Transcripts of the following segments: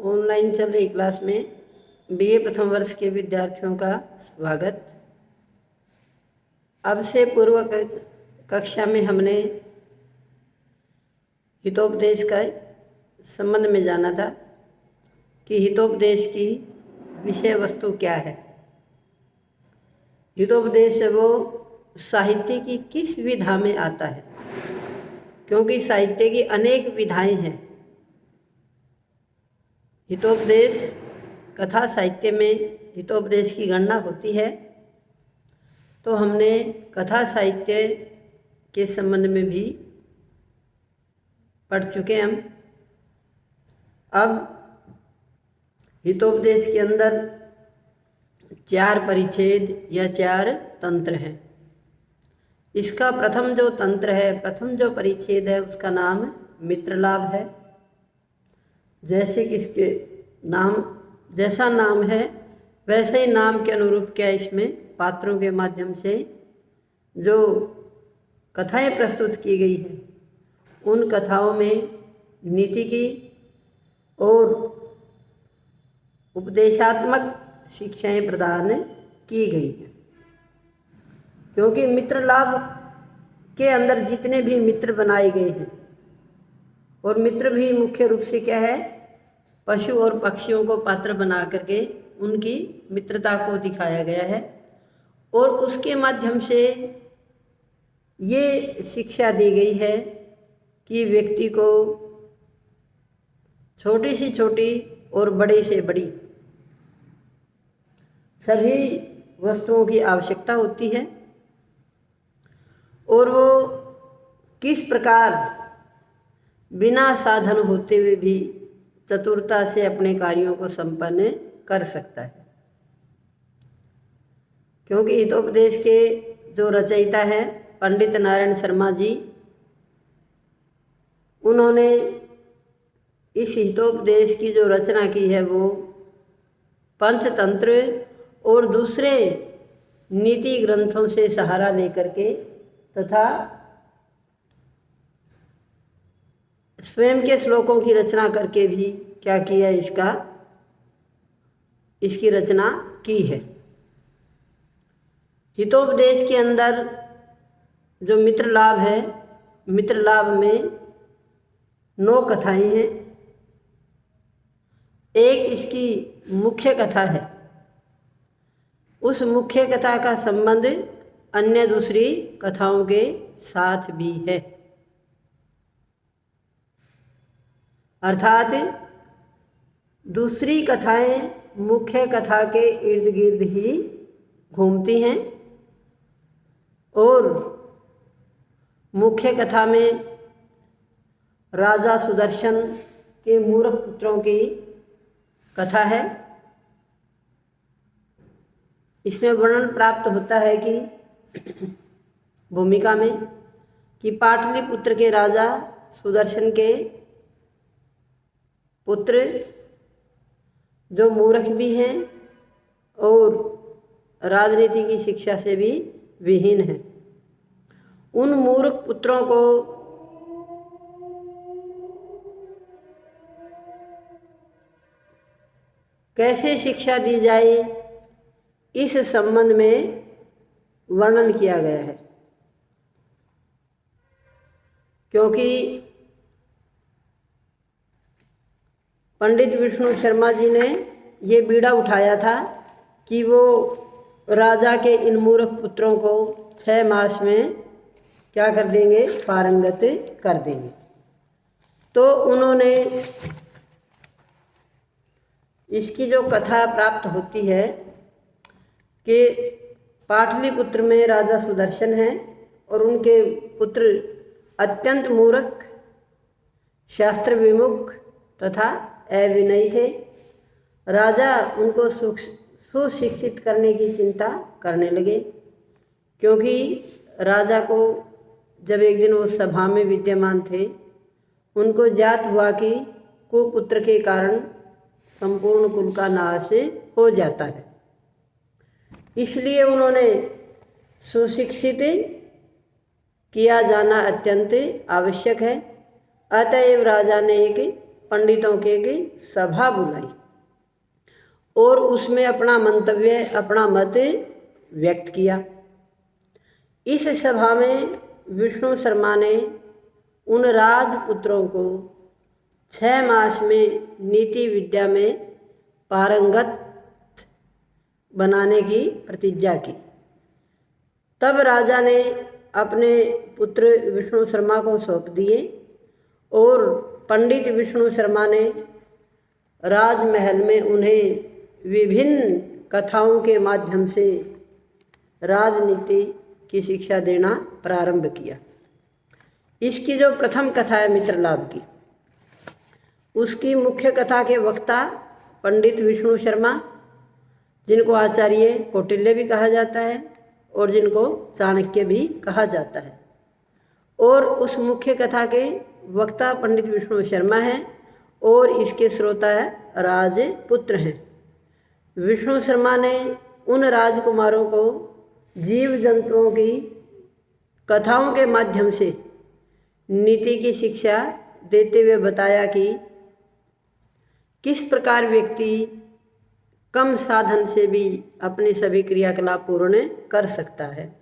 Online चल रही class में बीए प्रथम वर्ष के विद्यार्थियों का स्वागत। अब से पूर्व कक्षा में हमने हितोपदेश का संबंध में जाना था कि हितोपदेश की विषय वस्तु क्या है। हितोपदेश वो साहित्य की किस विधा में आता है, क्योंकि साहित्य की अनेक विधाएं हैं। हितोपदेश कथा साहित्य में हितोपदेश की गणना होती है, तो हमने कथा साहित्य के संबंध में भी पढ़ चुके हैं। हम अब हितोपदेश के अंदर 4 परिच्छेद या 4 तंत्र हैं। इसका प्रथम जो तंत्र है, प्रथम जो परिच्छेद है, उसका नाम मित्रलाभ है। जैसे कि इसके नाम जैसा नाम है वैसे ही नाम के अनुरूप क्या इसमें पात्रों के माध्यम से जो कथाएं प्रस्तुत की गई हैं, उन कथाओं में नीति की और उपदेशात्मक शिक्षाएं प्रदान की गई हैं। क्योंकि मित्र लाभ के अंदर जितने भी मित्र बनाए गए हैं, और मित्र भी मुख्य रूप से क्या है, पशु और पक्षियों को पात्र बना करके उनकी मित्रता को दिखाया गया है, और उसके माध्यम से ये शिक्षा दी गई है कि व्यक्ति को छोटी से छोटी और बड़ी से बड़ी सभी वस्तुओं की आवश्यकता होती है, और वो किस प्रकार बिना साधन होते हुए भी चतुरता से अपने कार्यों को संपन्न कर सकता है। क्योंकि हितोपदेश के जो रचयिता हैं पंडित नारायण शर्मा जी, उन्होंने इस हितोपदेश की जो रचना की है वो पंचतंत्र और दूसरे नीति ग्रंथों से सहारा लेकर के तथा स्वयं के श्लोकों की रचना करके भी क्या किया, इसकी रचना की है। हितोपदेश के अंदर जो मित्रलाभ है, मित्रलाभ में 9 कथाएं हैं। एक इसकी मुख्य कथा है, उस मुख्य कथा का संबंध अन्य दूसरी कथाओं के साथ भी है, अर्थात दूसरी कथाएं मुख्य कथा के इर्द गिर्द ही घूमती हैं, और मुख्य कथा में राजा सुदर्शन के मूर्ख पुत्रों की कथा है। इसमें वर्णन प्राप्त होता है कि भूमिका में कि पाटलिपुत्र के राजा सुदर्शन के पुत्र जो मूर्ख भी हैं और राजनीति की शिक्षा से भी विहीन हैं, उन मूर्ख पुत्रों को कैसे शिक्षा दी जाए, इस संबंध में वर्णन किया गया है। क्योंकि पंडित विष्णु शर्मा जी ने ये बीड़ा उठाया था कि वो राजा के इन मूर्ख पुत्रों को 6 मास में क्या कर देंगे, पारंगत कर देंगे। तो उन्होंने इसकी जो कथा प्राप्त होती है कि पाटलिपुत्र में राजा सुदर्शन हैं और उनके पुत्र अत्यंत मूर्ख, शास्त्र विमुख तथा अविनयी थे। राजा उनको सुशिक्षित करने की चिंता करने लगे, क्योंकि राजा को जब एक दिन वो सभा में विद्यमान थे, उनको ज्ञात हुआ कि कुपुत्र के कारण संपूर्ण कुल का नाश हो जाता है। इसलिए उन्होंने सुशिक्षित किया जाना अत्यंत आवश्यक है। अतएव राजा ने एक पंडितों के की सभा बुलाई और उसमें अपना मंतव्य, अपना मत व्यक्त किया। इस सभा में विष्णु शर्मा ने उन राजपुत्रों को 6 मास में नीति विद्या में पारंगत बनाने की प्रतिज्ञा की। तब राजा ने अपने पुत्र विष्णु शर्मा को सौंप दिए और पंडित विष्णु शर्मा ने राजमहल में उन्हें विभिन्न कथाओं के माध्यम से राजनीति की शिक्षा देना प्रारंभ किया। इसकी जो प्रथम कथा है मित्रलाभ की, उसकी मुख्य कथा के वक्ता पंडित विष्णु शर्मा, जिनको आचार्य कौटिल्य भी कहा जाता है और जिनको चाणक्य भी कहा जाता है, और उस मुख्य कथा के वक्ता पंडित विष्णु शर्मा हैं और इसके श्रोता है राजपुत्र हैं। विष्णु शर्मा ने उन राजकुमारों को जीव जंतुओं की कथाओं के माध्यम से नीति की शिक्षा देते हुए बताया कि किस प्रकार व्यक्ति कम साधन से भी अपनी सभी क्रियाकलाप पूर्ण कर सकता है।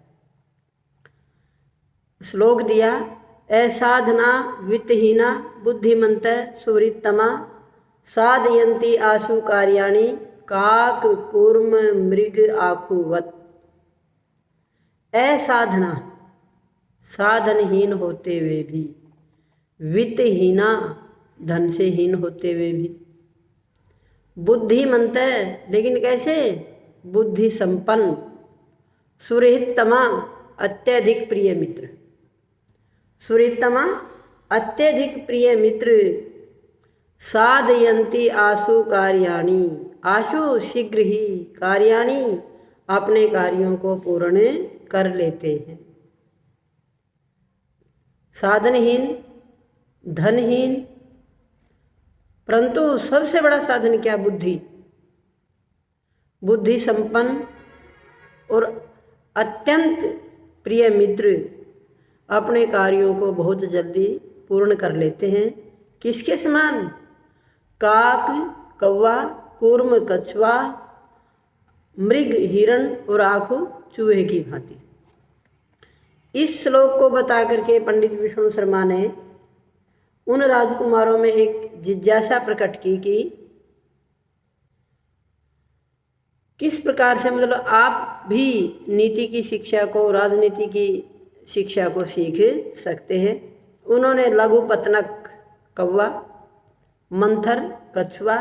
श्लोक दिया, असाधना वित्तहीना बुद्धिमंत सुवृत्तमा साधयन्ति आशु कार्याणि काक कूर्म मृग आखुवत। असाधना, साधनहीन होते हुए भी, वित्तहीना, धन से हीन होते हुए भी, बुद्धिमंत, लेकिन कैसे, बुद्धि संपन्न, सुरहितमा, अत्यधिक प्रिय मित्र, सुरहितमा अत्यधिक प्रिय मित्र, साधयन्ति आशु कार्याणि, आशु शीघ्र ही, कार्याणि अपने कार्यों को पूर्ण कर लेते हैं। साधनहीन, धनहीन, परंतु सबसे बड़ा साधन क्या, बुद्धि, बुद्धि संपन्न और अत्यंत प्रिय मित्र अपने कार्यों को बहुत जल्दी पूर्ण कर लेते हैं। किसके समान, काक कौवा, कूर्म कछुआ, मृग हिरण और आँखों चूहे की भांति। इस श्लोक को बता करके पंडित विष्णु शर्मा ने उन राजकुमारों में एक जिज्ञासा प्रकट की कि किस प्रकार से, मतलब आप भी नीति की शिक्षा को, राजनीति की शिक्षा को सीख सकते हैं। उन्होंने लघु पतनक कौवा, मंथर कछुआ,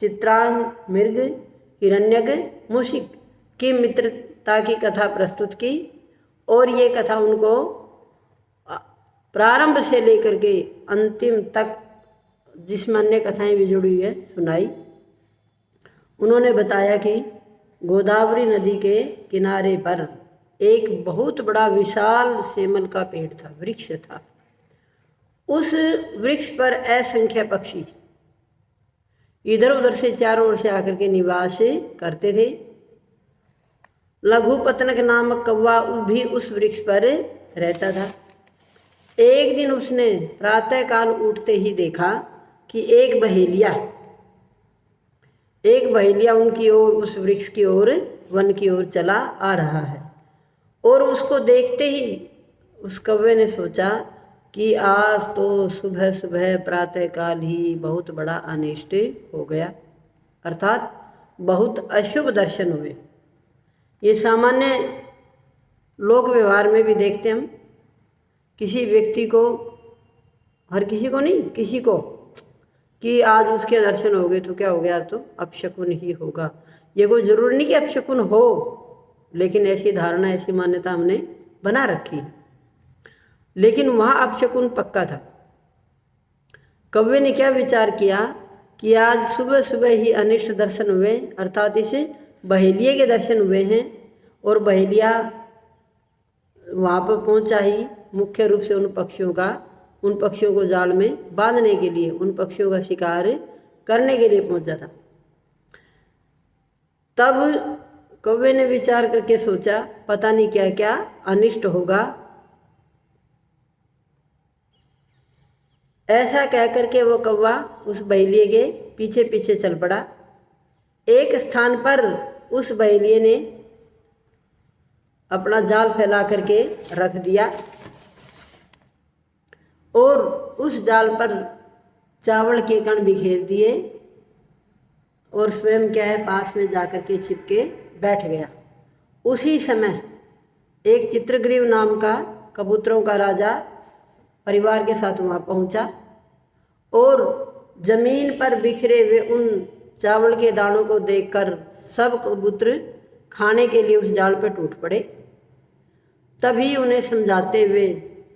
चित्रांग मृग, हिरण्यक मूषिक की मित्रता की कथा प्रस्तुत की और ये कथा उनको प्रारंभ से लेकर के अंतिम तक, जिसमें अन्य कथाएं भी जुड़ी हुई है, सुनाई। उन्होंने बताया कि गोदावरी नदी के किनारे पर एक बहुत बड़ा विशाल सेमल का पेड़ था, वृक्ष था। उस वृक्ष पर असंख्य पक्षी इधर उधर से चारों ओर से आकर के निवास करते थे। लघु पतनक नामक कौवा भी उस वृक्ष पर रहता था। एक दिन उसने प्रातःकाल उठते ही देखा कि एक बहेलिया उनकी ओर, उस वृक्ष की ओर, वन की ओर चला आ रहा है। और उसको देखते ही उस कौवे ने सोचा कि आज तो सुबह सुबह प्रातःकाल ही बहुत बड़ा अनिष्ट हो गया, अर्थात बहुत अशुभ दर्शन हुए। ये सामान्य लोक व्यवहार में भी देखते हम, किसी व्यक्ति को, हर किसी को नहीं, किसी को, कि आज उसके दर्शन हो गए तो क्या हो गया, आज तो अपशकुन ही होगा। ये कोई जरूरी नहीं कि अपशकुन हो, लेकिन ऐसी धारणा, ऐसी मान्यता हमने बना रखी है। लेकिन वहाँ अपशकुन पक्का था। कौवे ने क्या विचार किया कि आज सुबह सुबह ही अनिष्ट दर्शन हुए, अर्थात इसे बहेलिये के दर्शन हुए हैं और बहेलिया वहाँ पर पहुँचा ही मुख्य रूप से उन पक्षियों को जाल में बांधने के लिए, उन पक्षियों का शिकार करने के लिए पहुँचा था। तब कौवे ने विचार करके सोचा, पता नहीं क्या क्या अनिष्ट होगा। ऐसा कह करके वो कौवा उस बहेलिए के पीछे पीछे चल पड़ा। एक स्थान पर उस बहेलिए ने अपना जाल फैला करके रख दिया और उस जाल पर चावल के कण बिखेर दिए और स्वयं क्या है पास में जाकर के छिपके बैठ गया। उसी समय एक चित्रग्रीव नाम का कबूतरों का राजा परिवार के साथ वहाँ पहुँचा और जमीन पर बिखरे हुए उन चावल के दानों को देखकर सब कबूतर खाने के लिए उस जाल पर टूट पड़े। तभी उन्हें समझाते हुए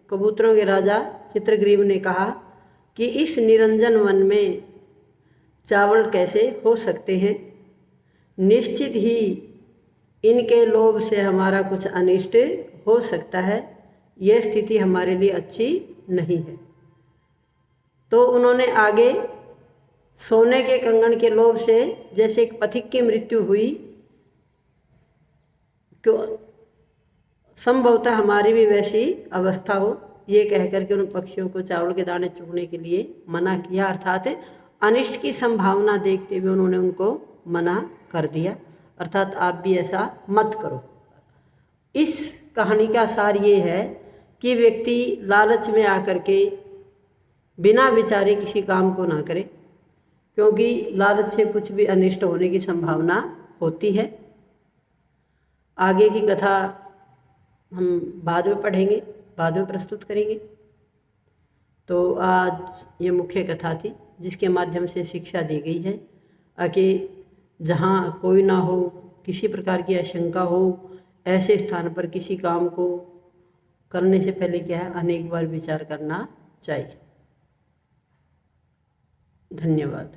कबूतरों के राजा चित्रग्रीव ने कहा कि इस निरंजन वन में चावल कैसे हो सकते हैं, निश्चित ही इनके लोभ से हमारा कुछ अनिष्ट हो सकता है, यह स्थिति हमारे लिए अच्छी नहीं है। तो उन्होंने आगे सोने के कंगन के लोभ से जैसे एक पथिक की मृत्यु हुई, क्यों संभवतः हमारी भी वैसी अवस्था हो, ये कह करके उन पक्षियों को चावल के दाने चुगने के लिए मना किया। अर्थात अनिष्ट की संभावना देखते हुए उन्होंने उनको मना कर दिया, अर्थात आप भी ऐसा मत करो। इस कहानी का सार ये है कि व्यक्ति लालच में आकर के बिना विचारे किसी काम को ना करे, क्योंकि लालच से कुछ भी अनिष्ट होने की संभावना होती है। आगे की कथा हम बाद में पढ़ेंगे, बाद में प्रस्तुत करेंगे। तो आज ये मुख्य कथा थी जिसके माध्यम से शिक्षा दी गई है कि जहाँ कोई ना हो, किसी प्रकार की आशंका हो, ऐसे स्थान पर किसी काम को करने से पहले क्या है अनेक बार विचार करना चाहिए। धन्यवाद।